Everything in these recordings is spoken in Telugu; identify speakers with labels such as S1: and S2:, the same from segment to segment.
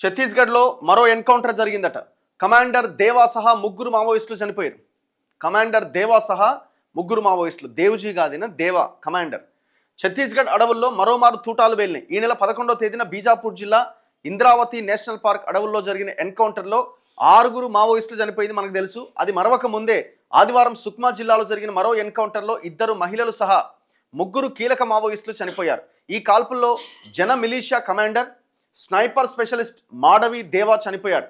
S1: ఛత్తీస్గఢ్లో మరో ఎన్కౌంటర్ జరిగిందట. కమాండర్ దేవా సహా ముగ్గురు మావోయిస్టులు చనిపోయారు. కమాండర్ దేవా సహా ముగ్గురు మావోయిస్టులు, దేవుజీ గాదిన దేవా కమాండర్. ఛత్తీస్గఢ్ అడవుల్లో మరోమారు తూటాలు పేలినాయి. ఈ నెల 11వ తేదీన బీజాపూర్ జిల్లా ఇంద్రావతి నేషనల్ పార్క్ అడవుల్లో జరిగిన ఎన్కౌంటర్లో 6 మావోయిస్టులు చనిపోయింది మనకు తెలుసు. అది మరవక ముందే ఆదివారం సుక్మా జిల్లాలో జరిగిన మరో ఎన్కౌంటర్లో 2 మహిళలు సహా 3 కీలక మావోయిస్టులు చనిపోయారు. ఈ కాల్పుల్లో జన militia commander, sniper specialist Madavi దేవా చనిపోయాడు.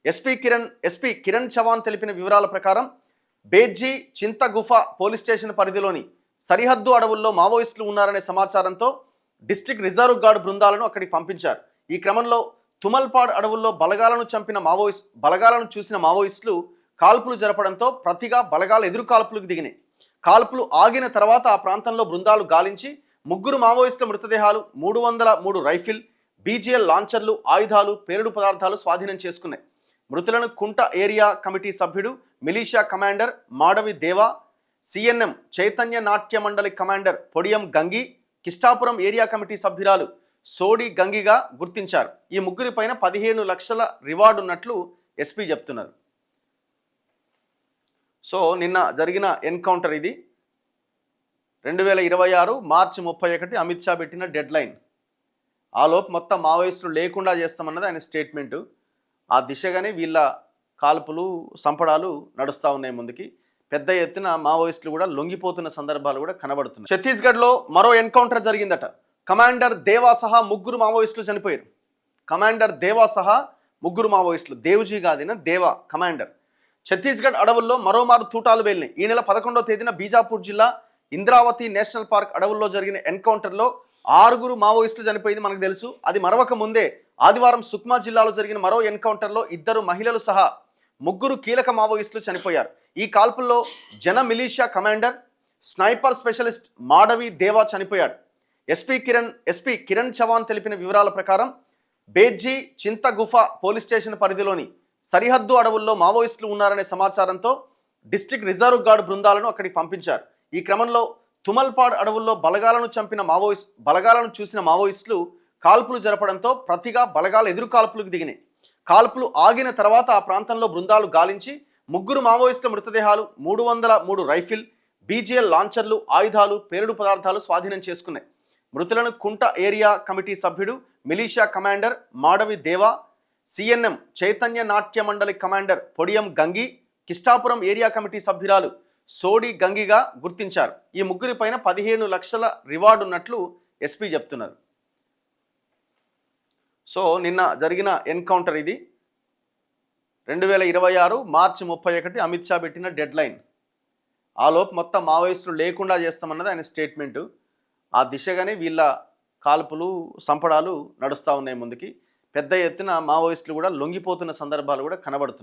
S1: ఎస్పీ కిరణ్ చవాన్ తెలిపిన వివరాల ప్రకారం బేజ్జీ చింతగుఫా పోలీస్ స్టేషన్ పరిధిలోని సరిహద్దు అడవుల్లో మావోయిస్టులు ఉన్నారనే సమాచారంతో డిస్ట్రిక్ట్ రిజర్వ్ గార్డ్ బృందాలను అక్కడికి పంపించారు. ఈ క్రమంలో తుమల్పాడ్ అడవుల్లో బలగాలను చూసిన మావోయిస్టులు కాల్పులు జరపడంతో ప్రతిగా బలగాలు ఎదురు కాల్పులకు దిగినాయి. కాల్పులు ఆగిన తర్వాత ఆ ప్రాంతంలో బృందాలు గాలించి 3 మావోయిస్టుల మృతదేహాలు, 303 రైఫిల్, బీజీఎల్ లాంచర్లు, ఆయుధాలు, పేలుడు పదార్థాలు స్వాధీనం చేసుకున్నాయి. మృతులను కుంట ఏరియా కమిటీ సభ్యుడు, మిలీషియా కమాండర్ మాడవి దేవా, సిఎన్ఎం చైతన్య నాట్య మండలి కమాండర్ పొడియం గంగి, కిష్టాపురం ఏరియా కమిటీ సభ్యురాలు సోడి గంగిగా గుర్తించారు. ఈ ముగ్గురిపైన 15 లక్షల రివార్డు ఉన్నట్లు ఎస్పీ చెప్తున్నారు. సో నిన్న జరిగిన ఎన్కౌంటర్ ఇది. 2026 మార్చి 31 అమిత్ షా పెట్టిన డెడ్ లైన్. ఆలోపు మొత్తం మావోయిస్టులు లేకుండా చేస్తామన్నది ఆయన స్టేట్మెంటు. ఆ దిశగానే వీళ్ళ కాల్పులు, సంపడాలు నడుస్తూ ఉన్నాయి ముందుకి. పెద్ద ఎత్తున మావోయిస్టులు కూడా లొంగిపోతున్న సందర్భాలు కూడా కనబడుతున్నాయి. ఛత్తీస్గఢ్లో మరో ఎన్కౌంటర్ జరిగిందట. కమాండర్ దేవా సహా 3 మావోయిస్టులు చనిపోయారు. కమాండర్ దేవా సహా 3 మావోయిస్టులు, దేవుజీ గాదిన దేవా కమాండర్. ఛత్తీస్గఢ్ అడవుల్లో మరోమారు తూటాలు పేలినాయి. ఈ నెల 11వ తేదీన బీజాపూర్ జిల్లా ఇంద్రావతి నేషనల్ పార్క్ అడవుల్లో జరిగిన ఎన్కౌంటర్లో 6 మావోయిస్టులు చనిపోయింది మనకు తెలుసు. అది మరవక ముందే ఆదివారం సుక్మా జిల్లాలో జరిగిన మరో ఎన్కౌంటర్లో 2 మహిళలు సహా 3 కీలక మావోయిస్టులు చనిపోయారు. ఈ కాల్పుల్లో జన militia commander, sniper specialist Madavi దేవా చనిపోయాడు. ఎస్పీ కిరణ్ చవాన్ తెలిపిన వివరాల ప్రకారం బేజ్జీ చింతగుఫా పోలీస్ స్టేషన్ పరిధిలోని సరిహద్దు అడవుల్లో మావోయిస్టులు ఉన్నారనే సమాచారంతో డిస్ట్రిక్ట్ రిజర్వ్ గార్డ్ బృందాలను అక్కడికి పంపించారు. ఈ క్రమంలో తుమల్పాడ్ అడవుల్లో బలగాలను చూసిన మావోయిస్టులు కాల్పులు జరపడంతో ప్రతిగా బలగాలు ఎదురు కాల్పులకు దిగినాయి. కాల్పులు ఆగిన తర్వాత ఆ ప్రాంతంలో బృందాలు గాలించి 3 మావోయిస్టుల మృతదేహాలు, 303 రైఫిల్, బీజీఎల్ లాంచర్లు, ఆయుధాలు, పేలుడు పదార్థాలు స్వాధీనం చేసుకున్నాయి. మృతులను కుంట ఏరియా కమిటీ సభ్యుడు, మిలీషియా కమాండర్ మాడవి దేవా, సిఎన్ఎం చైతన్య నాట్య మండలి కమాండర్ పొడియం గంగి, కిష్టాపురం ఏరియా కమిటీ సభ్యురాలు సోడి గంగిగా గుర్తించారు. ఈ ముగ్గురిపైన 15 లక్షల రివార్డు ఉన్నట్లు ఎస్పీ చెప్తున్నారు. సో నిన్న జరిగిన ఎన్కౌంటర్ ఇది. 2026 మార్చి 31 అమిత్ షా పెట్టిన డెడ్ లైన్. ఆలోపు మొత్తం మావోయిస్టులు లేకుండా చేస్తామన్నది ఆయన స్టేట్మెంటు. ఆ దిశగానే వీళ్ళ కాల్పులు, సంపడాలు నడుస్తూ ఉన్నాయి ముందుకి. పెద్ద ఎత్తున మావోయిస్టులు కూడా లొంగిపోతున్న సందర్భాలు కూడా కనబడుతున్నాయి.